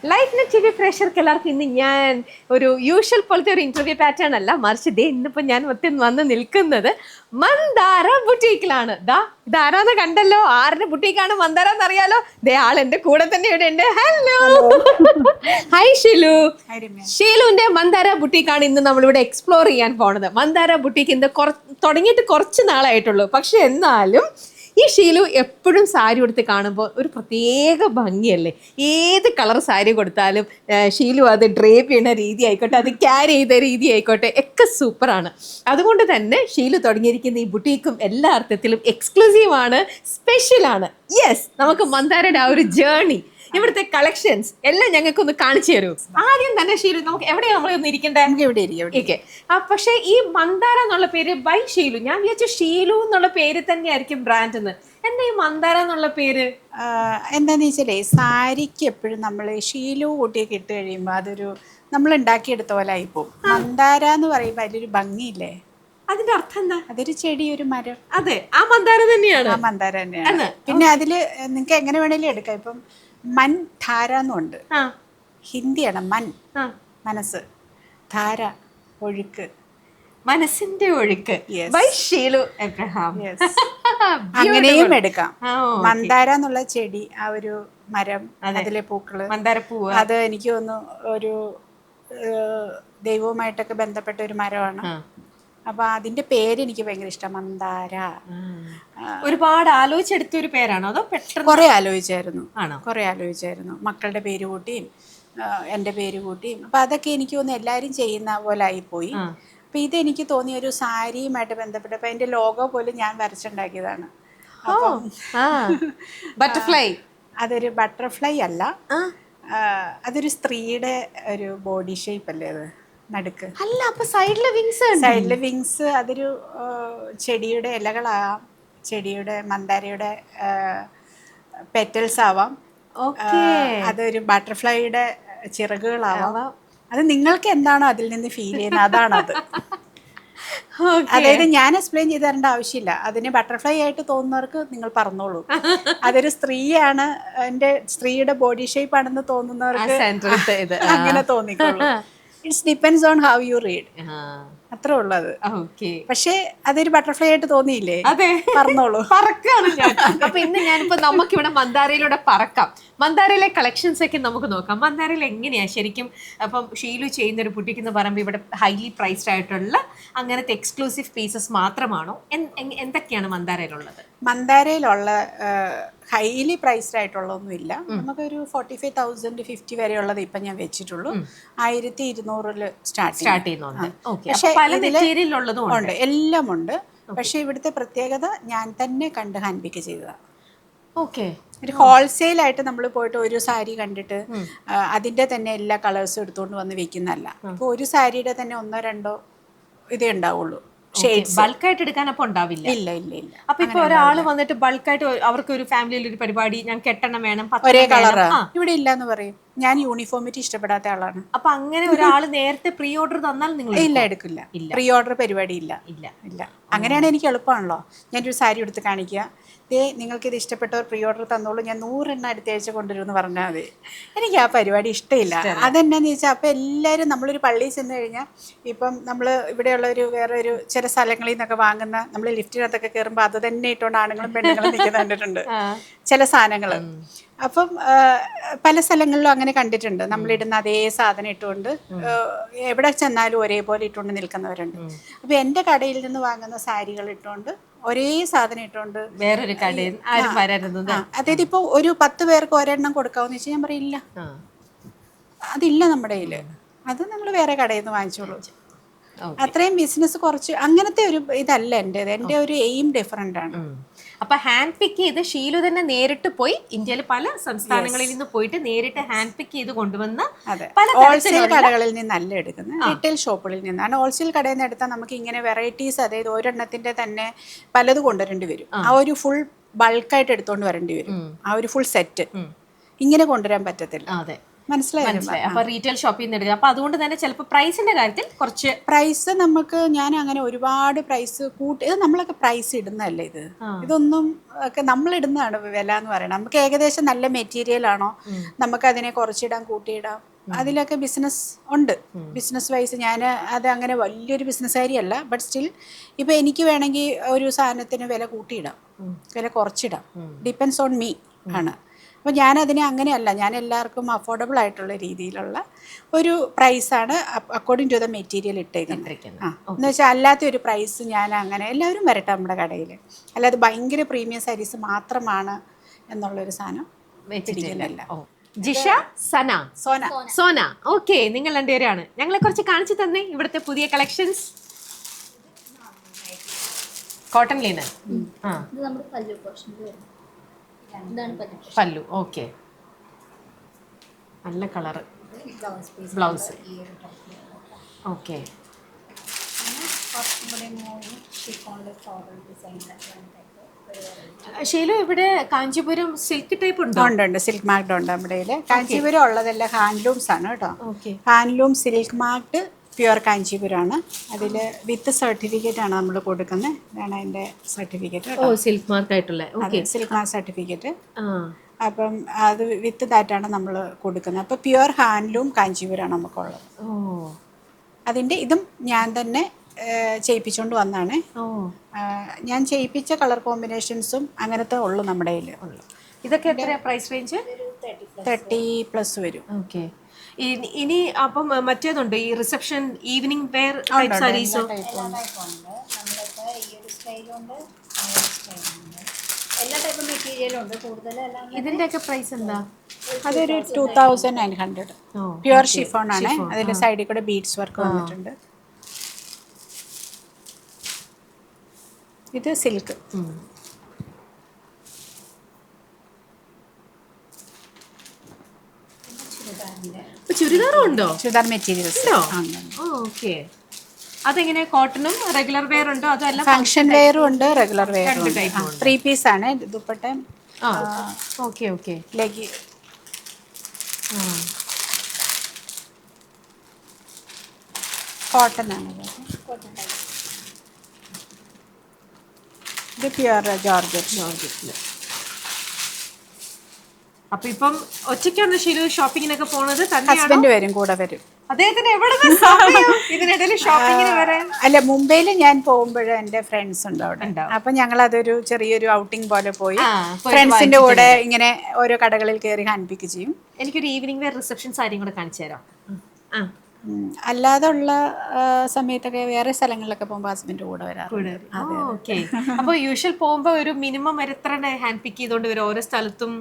Life T V പ്രേക്ഷകർക്ക് എല്ലാവർക്കും ഇന്ന് ഞാൻ ഒരു യൂഷ്വൽ പോലത്തെ ഒരു ഇന്റർവ്യൂ പാറ്റേൺ അല്ല, മറിച്ച് ദേ ഇന്നിപ്പോ ഞാൻ വന്ന് നിൽക്കുന്നത് മന്ദാര ബുട്ടീക്കിലാണ്. ഇതാരാന്ന് കണ്ടല്ലോ, ആരുടെ ബുട്ടീക്കാണ് മന്ദാര എന്നറിയാലോ. ദേ ആൾ എന്റെ കൂടെ തന്നെ ഇവിടെ ഉണ്ട്. Hello, hi Sheelu. ഷീലുവിന്റെ മന്ദാര ബുട്ടീക്കാണ് ഇന്ന് നമ്മളിവിടെ എക്സ്പ്ലോർ ചെയ്യാൻ പോണത്. മന്ദാര ബുട്ടീക്ക് ഇന്ന് തുടങ്ങിയിട്ട് കുറച്ച് നാളായിട്ടുള്ളൂ, പക്ഷെ എന്നാലും ഈ ഷീലു എപ്പോഴും സാരി ഉടുത്ത് കാണുമ്പോൾ ഒരു പ്രത്യേക ഭംഗിയല്ലേ. ഏത് കളർ സാരി കൊടുത്താലും ഷീലു അത് ഡ്രേപ്പ് ചെയ്യുന്ന രീതി ആയിക്കോട്ടെ, അത് ക്യാരി ചെയ്ത രീതി ആയിക്കോട്ടെ, ഒക്കെ സൂപ്പറാണ്. അതുകൊണ്ട് തന്നെ ഷീലു തുടങ്ങിയിരിക്കുന്ന ഈ ബുട്ടീക്കും എല്ലാ അർത്ഥത്തിലും എക്സ്ക്ലൂസീവാണ്, സ്പെഷ്യലാണ്. യെസ്, നമുക്ക് മന്ദാരയുടെ ആ ഒരു ജേർണി, ഇവിടുത്തെ കളക്ഷൻസ് എല്ലാം ഞങ്ങൾക്ക് ഒന്ന് കാണിച്ചു തരൂ. ആദ്യം തന്നെ ഷീലു, നമുക്ക് എവിടെയാണ് നമ്മളൊന്ന് ഇരിക്കണ്ടേ? ഇവിടെ പക്ഷെ ഈ മന്ദാര എന്നുള്ള പേര് ബൈ ഷീലു, ഞാൻ വിചാരിച്ചു ഷീലു എന്നുള്ള പേര് തന്നെയായിരിക്കും ബ്രാൻഡ് എന്ന്. എന്താ ഈ മന്ദാര എന്നുള്ള പേര്? എന്താന്ന് വെച്ചാലേ, സാരിക്ക് എപ്പോഴും നമ്മൾ ഷീലു കൂട്ടിയൊക്കെ ഇട്ട് കഴിയുമ്പോൾ അതൊരു നമ്മൾ ഉണ്ടാക്കിയെടുത്ത പോലെ ആയിപ്പോവും. മന്ദാര എന്ന് പറയുമ്പോൾ അതിലൊരു ഭംഗിയില്ലേ, അതിന്റെ അർത്ഥം എന്താ? അതൊരു ചെടി, ഒരു മരം. അതെ, ആ മന്ദാര തന്നെയാണ്. ആ മന്ദാര തന്നെയാണ്. പിന്നെ അതില് നിങ്ങൾക്ക് എങ്ങനെ വേണേലും എടുക്കാം. ഇപ്പം മൻ ധാര എന്നുണ്ട്, ഹിന്ദിയാണ് മൻ, മനസ്സ്, ധാര ഒഴുക്ക്, മനസ്സിന്റെ ഒഴുക്ക് ബൈ ഷീലു എബ്രഹാം. അങ്ങനെയും എടുക്കാം. മന്ദാര എന്നുള്ള ചെടി, ആ ഒരു മരം, അതിലെ പൂക്കള്, മന്ദാരപ്പൂവ്, അത് എനിക്ക് തോന്നുന്നു ഒരു ദൈവവുമായിട്ടൊക്കെ ബന്ധപ്പെട്ട ഒരു മരമാണ്. അപ്പൊ അതിന്റെ പേര് എനിക്ക് ഭയങ്കര ഇഷ്ടം, മന്ദാര. ഒരുപാട് ആലോചിച്ചെടുത്ത ഒരു പേരാണോ അതോ പെട്ടെന്ന്? കുറെ ആലോചിച്ചായിരുന്നു. മക്കളുടെ പേര് കൂട്ടിയും എൻ്റെ പേര് കൂട്ടിയും. അപ്പൊ അതൊക്കെ എനിക്ക് തോന്നുന്നു എല്ലാവരും ചെയ്യുന്ന പോലെ ആയിപ്പോയി. അപ്പൊ ഇതെനിക്ക് തോന്നിയ ഒരു സാരിയുമായിട്ട് ബന്ധപ്പെട്ട അതിന്റെ ലോഗോ പോലും ഞാൻ വരച്ചുണ്ടാക്കിയതാണ്. ബട്ടർഫ്ലൈ. അതൊരു ബട്ടർഫ്ലൈ അല്ല, അതൊരു സ്ത്രീയുടെ ഒരു ബോഡി ഷേപ്പ് അല്ലേ അത്, നടുക്ക് അല്ല. അപ്പൊ സൈഡിലെ വിങ്സ് അതൊരു ചെടിയുടെ ഇലകളാവാം, ചെടിയുടെ മന്ദാരയുടെ പെറ്റൽസ് ആവാം, അതൊരു ബട്ടർഫ്ലൈയുടെ ചിറകുകളാവാം. അത് നിങ്ങൾക്ക് എന്താണോ അതിൽ നിന്ന് ഫീൽ ചെയ്യുന്നത് അതാണത്. അതായത് ഞാൻ എക്സ്പ്ലെയിൻ ചെയ്ത് തരേണ്ട ആവശ്യമില്ല. അതിന് ബട്ടർഫ്ലൈ ആയിട്ട് തോന്നുന്നവർക്ക് നിങ്ങൾ പറഞ്ഞോളൂ. അതൊരു സ്ത്രീയാണ്, എൻ്റെ സ്ത്രീയുടെ ബോഡി ഷേപ്പ് ആണെന്ന് തോന്നുന്നവർക്ക് അങ്ങനെ തോന്നിക്കോളൂ. It's depends on how you read, അത്രേ ഉള്ളത്. പക്ഷേ അതൊരു ബട്ടർഫ്ലൈ ആയിട്ട് തോന്നിയില്ലേ? അതെ, പറഞ്ഞോളൂ. പറക്കാണ് ഞാൻ. അപ്പൊ ഇന്ന് ഞാനിപ്പോ നമുക്കിവിടെ മന്ദാരയിലൂടെ പറക്കാം. മന്ദാരയിലെ കളക്ഷൻസ് ഒക്കെ നമുക്ക് നോക്കാം. മന്ദാരയിൽ എങ്ങനെയാ ശരിക്കും അപ്പം ഷീലു ചെയ്യുന്ന ഒരു ബുട്ടീക്ക് എന്ന് പറയുമ്പോൾ ഇവിടെ ഹൈലി പ്രൈസ്ഡ് ആയിട്ടുള്ള അങ്ങനത്തെ എക്സ്ക്ലൂസീവ് പീസസ് മാത്രമാണോ? എന്തൊക്കെയാണ് മന്ദാരയിലുള്ളത്? മന്ദാരയിലുള്ള ഹൈലി പ്രൈസ്ഡ് ആയിട്ടുള്ളതൊന്നുമില്ല. നമുക്കൊരു 45,000 50 വരെയുള്ളത് ഇപ്പം ഞാൻ വെച്ചിട്ടുള്ളൂ. 1200 സ്റ്റാർട്ട് ചെയ്യുന്നുണ്ട്. പക്ഷേ ഉണ്ട്, എല്ലാം ഉണ്ട്. പക്ഷെ ഇവിടുത്തെ പ്രത്യേകത ഞാൻ തന്നെ കണ്ട് ഹാൻഡ് പിക്ക് ചെയ്തതാണ്. ഒരു ഹോൾസെയിൽ ആയിട്ട് നമ്മൾ പോയിട്ട് ഒരു സാരി കണ്ടിട്ട് അതിന്റെ തന്നെ എല്ലാ കളേഴ്സും എടുത്തുകൊണ്ട് വന്ന് വെക്കുന്നതല്ല. ഇപ്പൊ ഒരു സാരിയുടെ തന്നെ 1-2 ഇതേ ഉണ്ടാവുള്ളൂ. ബൾക്കായിട്ട് എടുക്കാൻ അപ്പൊ ഉണ്ടാവില്ല. ഇല്ല. അപ്പൊ ഇപ്പൊ ഒരാള് വന്നിട്ട് ബൾക്കായിട്ട് അവർക്ക് ഒരു ഫാമിലിയിൽ ഒരു പരിപാടി, ഞാൻ 10 വേണം, ഒരേ കളർ ഇവിടെ ഇല്ലാന്ന് പറയും. ഞാൻ യൂണിഫോമിറ്റി ഇഷ്ടപ്പെടാത്ത ആളാണ്. അപ്പൊ അങ്ങനെ ഒരാള് നേരത്തെ പ്രീ ഓർഡർ തന്നാൽ നിങ്ങൾ എടുക്കില്ല. പ്രീ ഓർഡർ പരിപാടി ഇല്ല. അങ്ങനെയാണ് എനിക്ക് എളുപ്പമാണല്ലോ. ഞാനൊരു സാരി എടുത്ത് കാണിക്കുക, നിങ്ങൾക്കിത് ഇഷ്ടപ്പെട്ടവർ പ്രീ ഓർഡർ തന്നോളൂ, ഞാൻ 100 എണ്ണം അടുത്ത ആഴ്ച കൊണ്ടുവരുമെന്ന് പറഞ്ഞാൽ മതി. എനിക്ക് ആ പരിപാടി ഇഷ്ടമില്ല. അതെന്നാന്ന് ചോദിച്ചാൽ അപ്പം എല്ലാവരും നമ്മളൊരു പള്ളിയിൽ ചെന്ന് കഴിഞ്ഞാൽ, ഇപ്പം നമ്മൾ ഇവിടെയുള്ള വേറെ ഒരു ചില സ്ഥലങ്ങളിൽ നിന്നൊക്കെ വാങ്ങുന്ന, നമ്മൾ ലിഫ്റ്റിനകത്തൊക്കെ കയറുമ്പോൾ അത് തന്നെ ഇട്ടുകൊണ്ട് ആണുങ്ങളും പെണ്ണുങ്ങളും നിൽക്കുന്ന കണ്ടിട്ടുണ്ട് ചില സാധനങ്ങൾ. അപ്പം പല സ്ഥലങ്ങളിലും അങ്ങനെ കണ്ടിട്ടുണ്ട്. നമ്മളിടുന്ന അതേ സാധനം ഇട്ടുകൊണ്ട് എവിടെ ചെന്നാലും ഒരേപോലെ ഇട്ടുകൊണ്ട് നിൽക്കുന്നവരുണ്ട്. അപ്പം എൻ്റെ കടയിൽ നിന്ന് വാങ്ങുന്ന സാരികൾ ഇട്ടുകൊണ്ട് ഒരേ സാധനം ഇട്ടുകൊണ്ട് വേറൊരു കടയിൽ ആരും വരരുത്. അതായത് ഇപ്പോൾ ഒരു 10 പേർക്ക് ഒരെണ്ണം കൊടുക്കാമെന്ന് വെച്ചാൽ ഞാൻ പറയില്ല, അതില്ല നമ്മുടെ കയ്യിൽ, അത് നമ്മൾ വേറെ കടയിൽ നിന്ന് വാങ്ങിച്ചോളൂ. അത്രയും ബിസിനസ് കുറച്ച് അങ്ങനത്തെ ഒരു ഇതല്ല എൻ്റെത്. എൻ്റെ ഒരു എയിം ഡിഫറെൻ്റ് ആണ്. അപ്പൊ ഹാൻഡ് പിക്ക് ചെയ്ത് ഷീലു തന്നെ നേരിട്ട് പോയി ഇന്ത്യയിൽ പല സംസ്ഥാനങ്ങളിൽ നിന്ന് പോയിട്ട് നേരിട്ട് ഹാൻഡ് പിക്ക് ചെയ്ത് കൊണ്ടുവന്ന ഹോൾസെയിൽ കടകളിൽ നിന്നല്ല എടുക്കുന്നത്, റീറ്റെയിൽ ഷോപ്പുകളിൽ നിന്നാണ്. ഹോൾസെയിൽ കടയിൽ നിന്ന് എടുത്താൽ നമുക്ക് ഇങ്ങനെ വെറൈറ്റീസ്, അതായത് ഒരെണ്ണത്തിന്റെ തന്നെ പലത് കൊണ്ടുവരേണ്ടി വരും. ആ ഒരു ഫുൾ ബൾക്കായിട്ട് എടുത്തുകൊണ്ട് വരേണ്ടി വരും. ആ ഒരു ഫുൾ സെറ്റ് ഇങ്ങനെ കൊണ്ടുവരാൻ പറ്റത്തില്ല. മനസ്സിലായി. അപ്പൊ റീറ്റെയിൽ ഷോപ്പിൽ നിന്ന് എടുക്കുക. അപ്പൊ അതുകൊണ്ട് തന്നെ ചിലപ്പോൾ പ്രൈസിന്റെ കാര്യത്തിൽ കുറച്ച് പ്രൈസ് നമുക്ക് ഞാൻ അങ്ങനെ ഒരുപാട് പ്രൈസ് കൂട്ടി, ഇത് നമ്മളൊക്കെ പ്രൈസ് ഇടുന്നതല്ലേ ഇത്, ഇതൊന്നും ഒക്കെ നമ്മൾ ഇടുന്നതാണ് വില എന്ന് പറയുന്നത്. നമുക്ക് ഏകദേശം നല്ല മെറ്റീരിയൽ ആണോ നമുക്ക് അതിനെ കുറച്ചിടാം കൂട്ടിയിടാം, അതിലൊക്കെ ബിസിനസ് ഉണ്ട്. ബിസിനസ് വൈസ് ഞാൻ അത് അങ്ങനെ വലിയൊരു ബിസിനസ്സുകാരിയല്ല, ബട്ട് സ്റ്റിൽ ഇപ്പോൾ എനിക്ക് വേണമെങ്കിൽ ഒരു സാധനത്തിന് വില കൂട്ടിയിടാം, വില കുറച്ചിടാം, ഡിപ്പെൻസ് ഓൺ മീ ആണ്. അപ്പോൾ ഞാനതിനെ അങ്ങനെയല്ല, ഞാൻ എല്ലാവർക്കും അഫോർഡബിൾ ആയിട്ടുള്ള രീതിയിലുള്ള ഒരു പ്രൈസാണ് അക്കോർഡിംഗ് ടു ദ മെറ്റീരിയൽ ഇട്ടേക്കുന്നത്. എന്ന് വെച്ചാൽ അല്ലാത്ത ഒരു പ്രൈസ് ഞാൻ അങ്ങനെ, എല്ലാവരും വരട്ടെ നമ്മുടെ കടയിൽ, അല്ലാതെ ഭയങ്കര പ്രീമിയം സാരീസ് മാത്രമാണ് എന്നുള്ളൊരു സാധനം പിടിക്കുന്നില്ല. ജിഷ, സന, സോന. ഓക്കെ, നിങ്ങൾ രണ്ടുപേരാണ്. ഞങ്ങളെ കുറച്ച് കാണിച്ചു തന്നെ ഇവിടുത്തെ പുതിയ കളക്ഷൻസ്. Cotton linen. പല്ലു. ഓക്കെ, നല്ല കളറ്. ബ്ലൗസ്. ഓക്കെ. ഷീലു, ഇവിടെ കാഞ്ചീപുരം സിൽക്ക് ടൈപ്പ് ഉണ്ടോ? ഉണ്ട്, സിൽക്ക് മാർക്ഡ് ഉണ്ട് നമ്മുടെ. കാഞ്ചീപുരം ഉള്ളതെല്ലാം ഹാൻഡ്ലൂംസ് ആണ് കേട്ടോ. ഹാൻഡ്ലൂം സിൽക്ക് മാർക്ഡ് പ്യുവർ കാഞ്ചീപുരമാണ്. അതിൽ വിത്ത് സർട്ടിഫിക്കറ്റ് ആണ് നമ്മൾ കൊടുക്കുന്നത്. ഇതാണ് അതിൻ്റെ സർട്ടിഫിക്കറ്റ്. സിൽക്ക് മാർക്ക് ആയിട്ടുള്ള സിൽക്ക് മാർക്ക് സർട്ടിഫിക്കറ്റ്. അപ്പം അത് വിത്ത് ദാറ്റാണ് നമ്മൾ കൊടുക്കുന്നത്. അപ്പോൾ പ്യുവർ ഹാൻഡ്ലൂം കാഞ്ചീപുരമാണ് നമുക്കുള്ളത്. അതിൻ്റെ ഇതും ഞാൻ തന്നെ ചെയ്യിപ്പിച്ചുകൊണ്ട് വന്നാണ്. ഞാൻ ചെയ്യിപ്പിച്ച കളർ കോമ്പിനേഷൻസും അങ്ങനത്തെ ഉള്ളു നമ്മുടെ കയ്യിൽ ഉള്ളു. ഇതൊക്കെ എത്ര പ്രൈസ് റേഞ്ച്? 30+ വരും. ഓക്കെ. ഇനി അപ്പം മറ്റേതുണ്ട്, ഈ റിസപ്ഷൻ ഈവനിങ് വെയർ ടൈപ്പ് സാരീസോ? ഇതിന്റെ ഒക്കെ പ്രൈസ് എന്താ? അതൊരു 2900. പ്യുവർ ഷിഫോൺ ആണ്. അതിന്റെ സൈഡിൽ കൂടെ ബീഡ്സ് വർക്ക് വന്നിട്ടുണ്ട്. ഇത് സിൽക്ക്. ചുരിദാറും ഉണ്ടോ? ചുരിദാർ മെറ്റീരിയൽസ്. ഓക്കെ. അതെങ്ങനെ, കോട്ടണും റെഗുലർ വെയർ ഉണ്ടോ? അതല്ല ഫംഗ്ഷൻ വെയറും ഉണ്ട്, റെഗുലർ വെയറും ഉണ്ട്. 3 പീസ് ആണ് dupatta. Okay okay. Leg. Cotton ആണ്. ഇത് പ്യുവർ ജോർജറ്റ്. അപ്പൊ ഇപ്പം ഒറ്റയ്ക്കാണ് ഷീലു ഷോപ്പിങ്ങിനൊക്കെ പോണത്? ഹസ്ബൻഡ് വരും, കൂടെ വരും. അദ്ദേഹത്തിന് എവിടെ ഇതിനിടയിൽ ഷോപ്പിങ്ങിന് വരാൻ? അല്ല, മുംബൈയിൽ ഞാൻ പോകുമ്പോഴും എൻ്റെ ഫ്രണ്ട്സ് ഉണ്ട് അവിടെ. അപ്പൊ ഞങ്ങൾ അതൊരു ചെറിയൊരു ഔട്ടിംഗ് പോലെ പോയി ഫ്രണ്ട്സിന്റെ കൂടെ ഇങ്ങനെ ഓരോ കടകളിൽ കയറി ഹാൻഡ് പിക്ക് ചെയ്യും. എനിക്കൊരു ഈവനിങ് വെയർ റിസപ്ഷൻ സാരിയും കൂടെ കാണിച്ചു തരാം. അല്ലാതെ ഉള്ള സമയത്തൊക്കെ വേറെ സ്ഥലങ്ങളിലൊക്കെ പോകുമ്പോൾ ഹസ്ബൻഡ് കൂടെ വരാറുണ്ട്. ഓക്കെ. അപ്പൊ യൂഷ്വൽ പോകുമ്പോ ഒരു മിനിമം എത്ര ഹാൻഡ് പിക്ക് ചെയ്തോണ്ട് വരും ഓരോ സ്ഥലത്തും?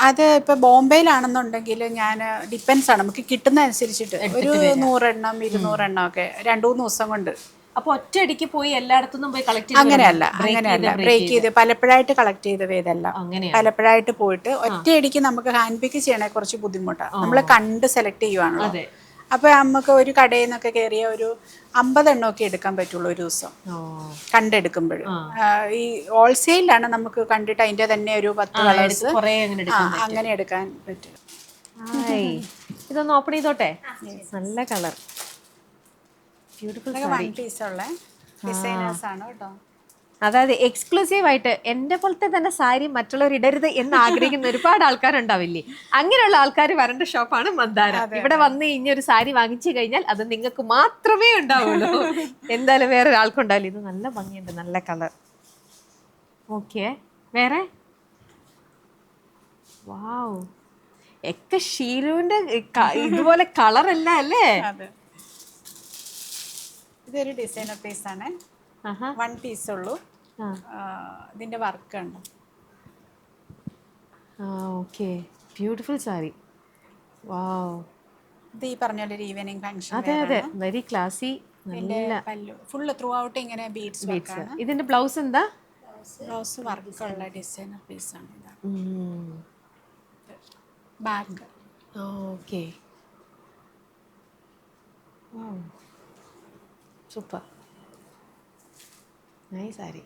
അത് ഇപ്പോൾ ബോംബെയിലാണെന്നുണ്ടെങ്കിൽ ഞാൻ ഡിപ്പെൻസ് ആണ്, നമുക്ക് കിട്ടുന്ന അനുസരിച്ചിട്ട് ഒരു 100 എണ്ണം 200 എണ്ണം ഒക്കെ 2-3 ദിവസം കൊണ്ട്. അപ്പൊ ഒറ്റയടിക്ക് പോയി എല്ലായിടത്തുനിന്നും പോയി കളക്ട് ചെയ്ത്? അങ്ങനെയല്ല, ബ്രേക്ക് ചെയ്ത് പലപ്പോഴായിട്ട് കളക്ട് ചെയ്ത് ഇതല്ല, പലപ്പോഴായിട്ട് പോയിട്ട് ഒറ്റയടിക്ക് നമുക്ക് ഹാൻഡ് പിക്ക് ചെയ്യണേ കുറച്ച് ബുദ്ധിമുട്ടാണ്. നമ്മൾ കണ്ട് സെലക്ട് ചെയ്യുവാണല്ലോ. അപ്പോൾ നമുക്ക് ഒരു കടയിൽ നിന്നൊക്കെ കയറിയ ഒരു 50 എണ്ണമൊക്കെ എടുക്കാൻ പറ്റുള്ളൂ ഒരു ദിവസം കണ്ടെടുക്കുമ്പോൾ. ഈ ഹോൾസെയിലാണ് നമുക്ക് കണ്ടിട്ട് അതിൻ്റെ തന്നെ ഒരു 10 കളേഴ്സ് അങ്ങനെ എടുക്കാൻ പറ്റും. ഇതൊന്ന് ഓപ്പൺ ചെയ്തോട്ടെ. നല്ല കളർ, ബ്യൂട്ടിഫുൾ. 1 പീസ് ഉള്ള ഡിസൈനേഴ്സ് ആണ് കേട്ടോ. അതായത് എക്സ്ക്ലൂസീവ് ആയിട്ട് എന്റെ പോലത്തെ തന്നെ സാരി മറ്റുള്ളവർ ഇടരുത് എന്ന് ആഗ്രഹിക്കുന്ന ഒരുപാട് ആൾക്കാരുണ്ടാവില്ലേ? അങ്ങനെയുള്ള ആൾക്കാർ വരേണ്ട ഷോപ്പാണ് മന്ദാര. ഇവിടെ വന്ന് ഇനി ഒരു സാരി വാങ്ങിച്ചു കഴിഞ്ഞാൽ അത് നിങ്ങൾക്ക് മാത്രമേ ഉണ്ടാവുള്ളൂ, എന്തായാലും വേറെ ഒരാൾക്കുണ്ടാവില്ല. ഇത് നല്ല ഭംഗിയുണ്ട്, നല്ല കളർ. ഓക്കെ, വേറെ? വാവ്, ഒക്കെ ഷീലുവിന്റെ ഇതുപോലെ കളറല്ല അല്ലേ? ഇതൊരു ഡിസൈനർ പീസ് ആണ്. 1 പീസ് ഉള്ളൂ. ഇതിന്റെ വർക്ക് ഉണ്ട്. Okay, beautiful sari. വാവ്, ഇത് ഈ പറഞ്ഞ പോലെ ഈവനിങ് ഫംഗ്ഷൻ. അതെ അതെ, വെരി ക്ലാസി. നല്ല ഫുൾ ത്രൂ ഔട്ട് ഇങ്ങനെ ബീഡ്സ് വർക്ക് ആണ്. ഇതിന്റെ ബ്ലൗസ് എന്താ? ബ്ലൗസ് വർക്ക് ഉള്ള ഡിസൈനർ പീസ് ആണ്. Back. Okay, super, nice sari.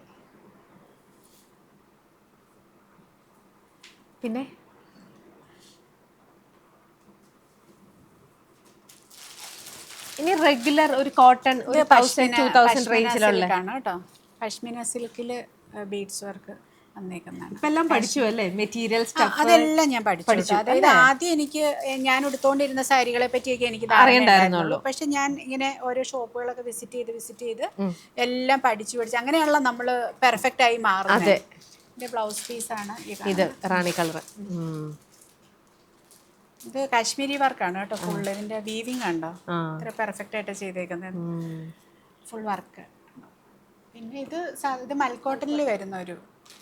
പിന്നെ ഇനി റെഗുലർ ഒരു കോട്ടൺ ഒരു 1000-2000 റേഞ്ചിലുള്ള കേട്ടോ. പഷ്മിന സിൽക്കിൽ ബീഡ്സ് വർക്ക് വന്നേക്കുന്നതാണ്. ഇപ്പം എല്ലാം പഠിച്ചു അല്ലേ, മെറ്റീരിയൽ സ്റ്റഫ് അതെല്ലാം ഞാൻ പഠിച്ചു. അതായത് ആദ്യം എനിക്ക് ഞാൻ എടുത്തുകൊണ്ടിരുന്ന സാരികളെ പറ്റിയൊക്കെ എനിക്ക് അറിയണ്ടായിരുന്നുള്ളൂ. പക്ഷെ ഞാൻ ഇങ്ങനെ ഓരോ ഷോപ്പുകളൊക്കെ വിസിറ്റ് ചെയ്ത് എല്ലാം പഠിച്ചു അങ്ങനെയുള്ള നമ്മൾ പെർഫെക്റ്റ് ആയി മാറുന്നത്. ഇതിന്റെ ബ്ലൗസ് പീസാണ് ഇത് റാണി കളർ. ഇത് കാശ്മീരി വർക്കാണ് കേട്ടോ ഫുൾ. ഇതിന്റെ വീവിങ് ഉണ്ടോ ഇത്ര പെർഫെക്റ്റ് ആയിട്ട് ചെയ്തേക്കുന്നത്, ഫുൾ വർക്ക്. പിന്നെ ഇത് മൽക്കോട്ടനിൽ വരുന്ന ഒരു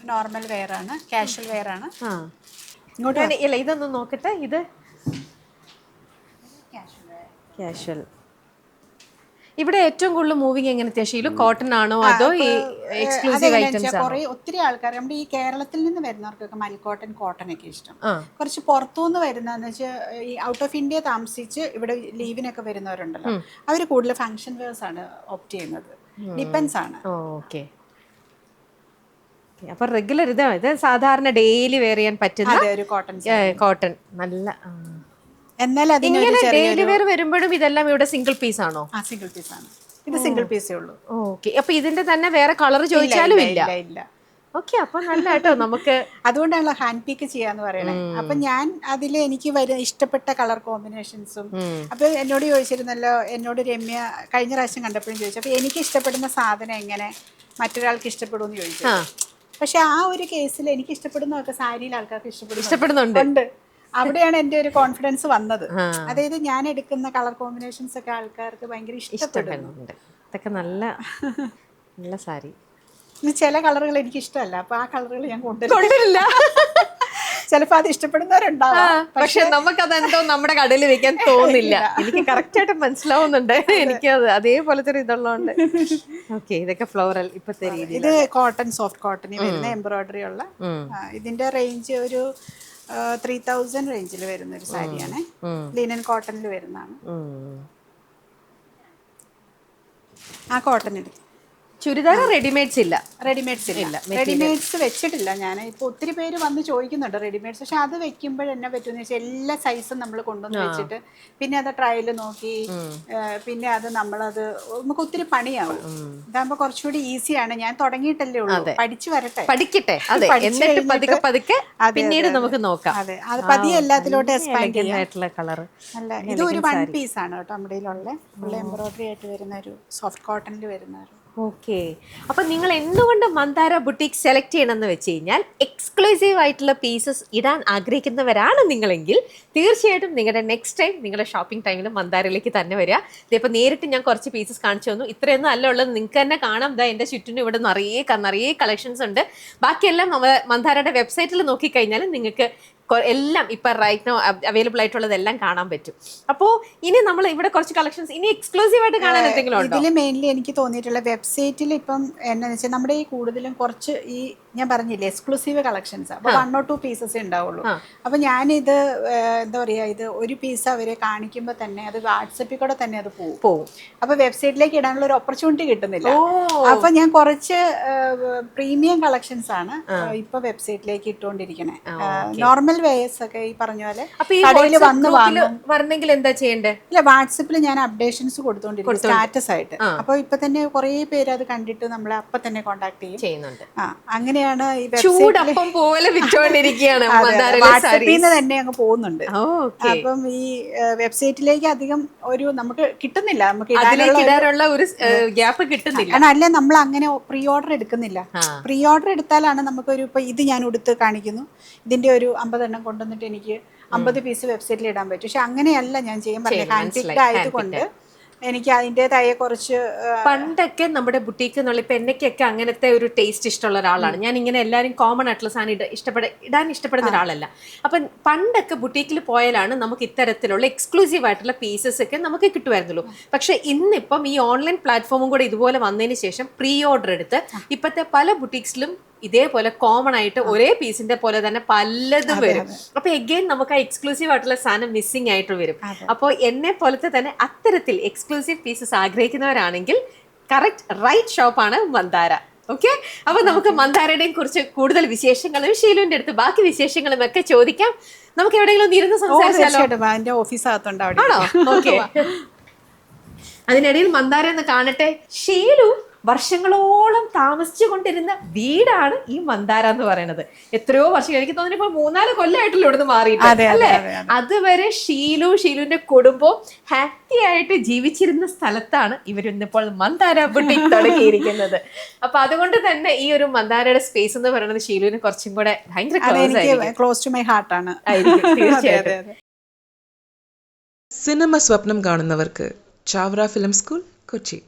നോർമൽ വെയർ ആണ്, കാഷ്വൽ വെയർ ആണ്. ഇങ്ങോട്ട് ഇല്ല, ഇതൊന്ന് നോക്കട്ടെ. ഇത് കാഷ്വൽ. ഇവിടെ ഏറ്റവും കൂടുതൽ മൂവിങ് എങ്ങനത്തെ ശീലം, കോട്ടൺ ആണോ അതോ ഈ എക്സ്ക്ലൂസീവ് ഐറ്റംസ് ആണോ? ഒത്തിരി ആൾക്കാർ നമ്മുടെ ഈ കേരളത്തിൽ നിന്ന് വരുന്നവർക്കൊക്കെ മൽക്കോട്ടൺ കോട്ടൺ ഒക്കെ ഇഷ്ടം. കുറച്ച് പുറത്തുനിന്ന് വരുന്നതെന്ന് വെച്ചാൽ ഈ ഔട്ട് ഓഫ് ഇന്ത്യ താമസിച്ച് ഇവിടെ ലീവിനൊക്കെ വരുന്നവരുണ്ടല്ലോ, അവർ കൂടുതൽ ഫംഗ്ഷൻ വെയർസ് ആണ് ഓപ്റ്റ് ചെയ്യുന്നത്. ഡിപ്പെൻസ് ആണ്. ഓക്കെ. അപ്പൊ റെഗുലർ ഇത് സാധാരണ ഡെയിലി വെയർ ചെയ്യാൻ പറ്റുന്ന ഒരു കോട്ടൺ നല്ല. എന്നാൽ ഡെയിലി വെയർ വരുമ്പോഴും ഇതെല്ലാം ഇവിടെ സിംഗിൾ പീസ് ആണോ? സിംഗിൾ പീസ് ആണ്. ഇത് സിംഗിൾ പീസേ ഉള്ളൂ. ഓക്കെ. അപ്പൊ ഇതിന്റെ തന്നെ വേറെ കളർ ചോദിച്ചാലും ഇല്ല. ഓക്കെ, അപ്പൊ നല്ല കേട്ടോ. നമുക്ക് അതുകൊണ്ടാണല്ലോ ഹാൻഡ് പീക്ക് ചെയ്യാന്ന് പറയണത്. അപ്പൊ ഞാൻ അതിൽ എനിക്ക് ഇഷ്ടപ്പെട്ട കളർ കോമ്പിനേഷൻസും അപ്പൊ എന്നോട് ചോദിച്ചിരുന്നല്ലോ, എന്നോട് രമ്യ കഴിഞ്ഞ പ്രാവശ്യം കണ്ടപ്പോഴും ചോദിച്ചു, അപ്പൊ എനിക്ക് ഇഷ്ടപ്പെടുന്ന സാധനം എങ്ങനെ മറ്റൊരാൾക്ക് ഇഷ്ടപ്പെടുമെന്ന് ചോദിച്ചു. പക്ഷെ ആ ഒരു കേസിൽ എനിക്ക് ഇഷ്ടപ്പെടുന്നതൊക്കെ സാരിയിൽ ആൾക്കാർക്ക് ഇഷ്ടപ്പെടുന്നുണ്ട്. അവിടെയാണ് എൻ്റെ ഒരു കോൺഫിഡൻസ് വന്നത്. അതായത് ഞാൻ എടുക്കുന്ന കളർ കോമ്പിനേഷൻസ് ഒക്കെ ആൾക്കാർക്ക് ഭയങ്കര ഇഷ്ടപ്പെടുന്നുണ്ട്. ഇതൊക്കെ നല്ല നല്ല സാരി. ചില കളറുകൾ എനിക്ക് ഇഷ്ടമല്ല, അപ്പൊ ആ കളറുകൾ ഞാൻ കൊണ്ടുവരില്ല. ചിലപ്പോ അത് ഇഷ്ടപ്പെടുന്നവരുണ്ടാവാം, പക്ഷെ നമുക്കതെന്തോ നമ്മുടെ കടയിൽ വെക്കാൻ തോന്നില്ല. എനിക്ക് കറക്റ്റ് ആയിട്ട് മനസ്സിലാവുന്നുണ്ട്. എനിക്ക് അതേപോലത്തെ ഒരു ഇതുള്ളതുകൊണ്ട്. ഓക്കെ, ഇതൊക്കെ ഫ്ലോറൽ ഇപ്പത്തെ രീതി. ഇത് കോട്ടൺ, സോഫ്റ്റ് കോട്ടണിൽ വരുന്ന എംബ്രോയിഡറി ഉള്ള. ഇതിന്റെ റേഞ്ച് ഒരു 3000 റേഞ്ചിൽ വരുന്ന ഒരു സാരിയാണ്. ലിനൻ കോട്ടണിൽ വരുന്നതാണ്. ആ കോട്ടൺ എടുത്തു. ചുരിദാർ റെഡിമെയ്ഡ്സ് ഇല്ല. റെഡിമെയ്ഡ്സ് വെച്ചിട്ടില്ല ഞാൻ. ഇപ്പൊ ഒത്തിരി പേര് വന്ന് ചോദിക്കുന്നുണ്ട് റെഡിമെയ്ഡ്സ്. പക്ഷെ അത് വെക്കുമ്പോൾ എന്നാ പറ്റുമെന്ന് വെച്ചാൽ എല്ലാ സൈസും നമ്മൾ കൊണ്ടുവന്ന് വെച്ചിട്ട് പിന്നെ അത് ട്രയൽ നോക്കി പിന്നെ അത് നമ്മളത് നമുക്ക് ഒത്തിരി പണിയാവും. ഇതാകുമ്പോ കുറച്ചുകൂടി ഈസിയാണ്. ഞാൻ തുടങ്ങിയിട്ടല്ലേ ഉള്ളൂ, പഠിച്ചു വരട്ടെ, പഠിക്കട്ടെ. എന്നിട്ട് പതുക്കെ പതുക്കെ പിന്നീട് നമുക്ക് നോക്കാം. അതെ, അത് പതിയെ എല്ലാത്തിലോട്ട് എക്സ്പാൻഡ് ചെയ്യാം. കളർ അല്ല, ഇത് ഒരു 1 പീസ് ആണ് കേട്ടോ നമ്മുടെ ഫുൾ എംബ്രോയിഡറി ആയിട്ട് വരുന്ന ഒരു സോഫ്റ്റ് കോട്ടണിൽ വരുന്ന ഒരു. ഓക്കെ. അപ്പം നിങ്ങൾ എന്തുകൊണ്ട് മന്ദാര ബുട്ടീക്ക് സെലക്ട് ചെയ്യണമെന്ന് വെച്ച് കഴിഞ്ഞാൽ എക്സ്ക്ലൂസീവ് ആയിട്ടുള്ള പീസസ് ഇടാൻ ആഗ്രഹിക്കുന്നവരാണ് നിങ്ങളെങ്കിൽ തീർച്ചയായിട്ടും നിങ്ങളുടെ നെക്സ്റ്റ് ടൈം നിങ്ങളുടെ ഷോപ്പിംഗ് ടൈമിൽ മന്ദാരയിലേക്ക് തന്നെ വരിക. ഇതിപ്പോൾ നേരിട്ട് ഞാൻ കുറച്ച് പീസസ് കാണിച്ചു തന്നു. ഇത്രയൊന്നും അല്ല ഉള്ളത്, നിങ്ങൾക്ക് തന്നെ കാണാം. ഇതാ എൻ്റെ ചുറ്റിനും ഇവിടെ നിറയെ കളക്ഷൻസ് ഉണ്ട്. ബാക്കിയെല്ലാം മന്ദാരയുടെ വെബ്സൈറ്റിൽ നോക്കിക്കഴിഞ്ഞാൽ നിങ്ങൾക്ക് എല്ലാം ഇപ്പം റൈറ്റ് നോ അവൈലബിൾ ആയിട്ടുള്ളതെല്ലാം കാണാൻ പറ്റും. അപ്പോൾ ഇനി നമ്മൾ ഇവിടെ കുറച്ച് കളക്ഷൻസ് ഇനി എക്സ്ക്ലൂസീവ് ആയിട്ട് കാണാൻ എന്തെങ്കിലും ഉണ്ടോ? ഇതിൽ മെയിൻലി എനിക്ക് തോന്നിയിട്ടുള്ള വെബ്സൈറ്റിൽ ഇപ്പം എന്നാന്ന് വെച്ചാൽ നമ്മുടെ ഈ കൂടുതലും കുറച്ച് ഈ ഞാൻ പറഞ്ഞില്ലേ എക്സ്ക്ലൂസീവ് കളക്ഷൻസ്. അപ്പോൾ 1 or 2 പീസസ് ഉണ്ടാവുള്ളൂ. അപ്പോൾ ഞാനിത് എന്താ പറയുക, ഇത് ഒരു പീസ് അവരെ കാണിക്കുമ്പോൾ തന്നെ അത് വാട്സപ്പിൽ കൂടെ തന്നെ അത് പോകും. അപ്പോൾ വെബ്സൈറ്റിലേക്ക് ഇടാനുള്ള ഒരു ഓപ്പർച്യൂണിറ്റി കിട്ടുന്നില്ല. അപ്പോൾ ഞാൻ കുറച്ച് പ്രീമിയം കളക്ഷൻസ് ആണ് ഇപ്പൊ വെബ്സൈറ്റിലേക്ക് ഇട്ടുകൊണ്ടിരിക്കണേ. നോർമൽ വേസ് ഒക്കെ ഈ പറഞ്ഞ പോലെ കടയിൽ വന്ന് വരണമെങ്കിൽ എന്താ ചെയ്യണ്ടേ? ഇല്ല, വാട്സപ്പിൽ ഞാൻ അപ്ഡേഷൻസ് കൊടുത്തോണ്ടിരിക്കും സ്റ്റാറ്റസ് ആയിട്ട്. അപ്പൊ ഇപ്പൊ തന്നെ കുറെ പേര് അത് കണ്ടിട്ട് നമ്മളെ അപ്പൊ തന്നെ കോണ്ടാക്ട് ചെയ്യുന്നുണ്ട്. അങ്ങനെയാണ് ഈ ചൂടപ്പം പോലെ വിറ്റോണ്ടിരിക്കുകയാണ്. വാട്സപ്പിൽ നിന്ന് തന്നെ അങ്ങ് പോകുന്നുണ്ട്. അപ്പം ഈ വെബ്സൈറ്റിലേക്ക് അധികം ഒരു നമുക്ക് കിട്ടുന്നില്ല, നമുക്ക് ഇടാനുള്ള ഒരു ഗ്യാപ്പ് കിട്ടുന്നില്ല. കാരണം അല്ലെ നമ്മൾ അങ്ങനെ പ്രീ ഓർഡർ എടുക്കുന്നില്ല. പ്രീ ഓർഡർ എടുത്താലാണ് നമുക്കൊരു ഇപ്പൊ ഇത് ഞാൻ ഉടുത്ത് കാണിക്കുന്നു, ഇതിന്റെ ഒരു 50 എണ്ണം കൊണ്ടുവന്നിട്ട് എനിക്ക് 50 പീസ് വെബ്സൈറ്റിൽ ഇടാൻ പറ്റും. പക്ഷെ അങ്ങനെയല്ല ഞാൻ ചെയ്യാൻ പറഞ്ഞത്. ഹാൻഡ് പിക്ഡ് ആയതുകൊണ്ട് എനിക്ക് അതിൻ്റെതായ കുറച്ച് പണ്ടൊക്കെ നമ്മുടെ ബുട്ടീക്ക് എന്നുള്ള ഇപ്പൊ എന്നൊക്കെ അങ്ങനത്തെ ഒരു ടേസ്റ്റ് ഇഷ്ടമുള്ള ഒരാളാണ് ഞാൻ. ഇങ്ങനെ എല്ലാവരും കോമൺ ആയിട്ടുള്ള സാധനം ഇടാൻ ഇഷ്ടപ്പെടുന്ന ഒരാളല്ല. അപ്പം പണ്ടൊക്കെ ബുട്ടീക്കിൽ പോയാലാണ് നമുക്ക് ഇത്തരത്തിലുള്ള എക്സ്ക്ലൂസീവ് ആയിട്ടുള്ള പീസസ് ഒക്കെ നമുക്ക് കിട്ടുമായിരുന്നുള്ളൂ. പക്ഷെ ഇന്നിപ്പം ഈ ഓൺലൈൻ പ്ലാറ്റ്ഫോമും കൂടെ ഇതുപോലെ വന്നതിന് ശേഷം പ്രീ ഓർഡർ എടുത്ത് ഇപ്പോഴത്തെ പല ബുട്ടീക്സിലും ഇതേപോലെ കോമൺ ആയിട്ട് ഒരേ പീസിന്റെ പോലെ തന്നെ പലതും വരും. അപ്പൊ എഗെയിൻ നമുക്ക് ആ എക്സ്ക്ലൂസീവ് ആയിട്ടുള്ള സാധനം മിസ്സിംഗ് ആയിട്ട് വരും. അപ്പോൾ എന്നെ പോലത്തെ തന്നെ അത്തരത്തിൽ എക്സ്ക്ലൂസീവ് പീസസ് ആഗ്രഹിക്കുന്നവരാണെങ്കിൽ കറക്റ്റ് റൈറ്റ് ഷോപ്പാണ് മന്ദാര. ഓക്കെ, അപ്പൊ നമുക്ക് മന്ദാരയുടെയും കുറിച്ച് കൂടുതൽ വിശേഷങ്ങളും ഷീലുവിന്റെ അടുത്ത് ബാക്കി വിശേഷങ്ങളും ഒക്കെ ചോദിക്കാം. നമുക്ക് എവിടെയെങ്കിലും ഇരുന്ന് സംസാരിച്ചാലോ? ഓഫീസകത്തുണ്ട്. ആണോ? ഓക്കെ. അതിനിടയിൽ മന്ദാര എന്ന് കാണട്ടെ, ഷീലു വർഷങ്ങളോളം താമസിച്ചു കൊണ്ടിരുന്ന വീടാണ് ഈ മന്ദാര എന്ന് പറയുന്നത്. എത്രയോ വർഷം, എനിക്ക് തോന്നുന്നു ഇപ്പൊ 3-4 കൊല്ലമായിട്ടുള്ള ഇവിടുന്ന് മാറിയിട്ട് അല്ലേ. അതുവരെ ഷീലുവിന്റെ കുടുംബവും ഹാപ്പി ആയിട്ട് ജീവിച്ചിരുന്ന സ്ഥലത്താണ് ഇവരിന്നിപ്പോൾ മന്ദാര ബുട്ടീക്ക് തുടങ്ങിയിരിക്കുന്നത്. അപ്പൊ അതുകൊണ്ട് തന്നെ ഈ ഒരു മന്ദാരയുടെ സ്പേസ് എന്ന് പറയുന്നത് ഷീലുവിന് കുറച്ചും കൂടെ ഭയങ്കര ക്ലോസ് ടു മൈ ഹാർട്ടാണ്. തീർച്ചയായിട്ടും. സിനിമ സ്വപ്നം കാണുന്നവർക്ക് ചാവറ ഫിലിം സ്കൂൾ, കൊച്ചി.